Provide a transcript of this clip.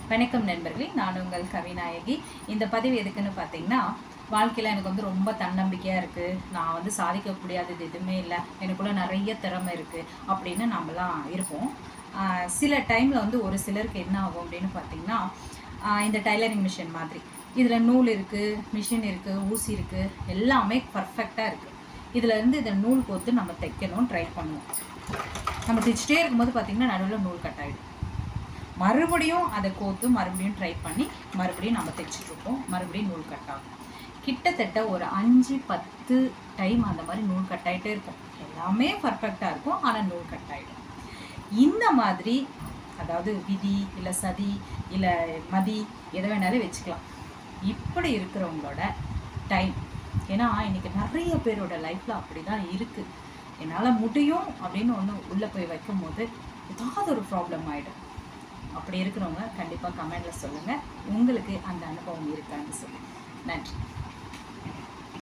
வணக்கம் நண்பர்களே, நான் உங்கள் கவிநாயகி. இந்த பதிவு எதுக்குன்னு பார்த்தீங்கன்னா, வாழ்க்கையில் எனக்கு வந்து ரொம்ப தன்னம்பிக்கையாக இருக்குது. நான் வந்து சாதிக்க முடியாதது எதுவுமே இல்லை, எனக்குள்ள நிறைய திறமை இருக்குது அப்படின்னு நம்மலாம் இருப்போம். சில டைமில் வந்து ஒரு சிலருக்கு என்ன ஆகும் அப்படின்னு பார்த்தீங்கன்னா, இந்த டைலரிங் மிஷின் மாதிரி இதில் நூல் இருக்குது, மிஷின் இருக்குது, ஊசி இருக்குது, எல்லாமே பர்ஃபெக்டாக இருக்குது. இதில் இருந்து இதை நூல் கோர்த்து நம்ம தைக்கணும் ட்ரை பண்ணுவோம். நம்ம தைச்சிட்டே இருக்கும்போது பார்த்திங்கன்னா நடுவில் நூல் கட் ஆகிடும். மறுபடியும் அதை கோர்த்து மறுபடியும் ட்ரை பண்ணி மறுபடியும் நம்ம தைச்சிட்ருப்போம். மறுபடியும் நூல் கட் ஆகும். கிட்டத்தட்ட ஒரு 5-10 டைம் அந்த மாதிரி நூல் கட் ஆகிட்டே இருக்கும். எல்லாமே பர்ஃபெக்டாக இருக்கும், ஆனால் நூல் கட் ஆகிடும். இந்த மாதிரி அதாவது விதி இல்லை சதி இல்லை மதி எதை வேணாலும் வச்சுக்கலாம். இப்படி இருக்கிறவங்களோட டைம், ஏன்னா இன்றைக்கி நிறைய பேரோட லைஃப்பில் அப்படி தான் இருக்குது. என்னால் முடியும் அப்படின்னு ஒன்று உள்ளே போய் வைக்கும் போது ஏதாவது ஒரு ப்ராப்ளம் ஆகிடும். அப்படி இருக்கிறவங்க கண்டிப்பாக கமெண்டில் சொல்லுங்கள், உங்களுக்கு அந்த அனுபவம் இருக்கான்னு சொல்லி. நன்றி.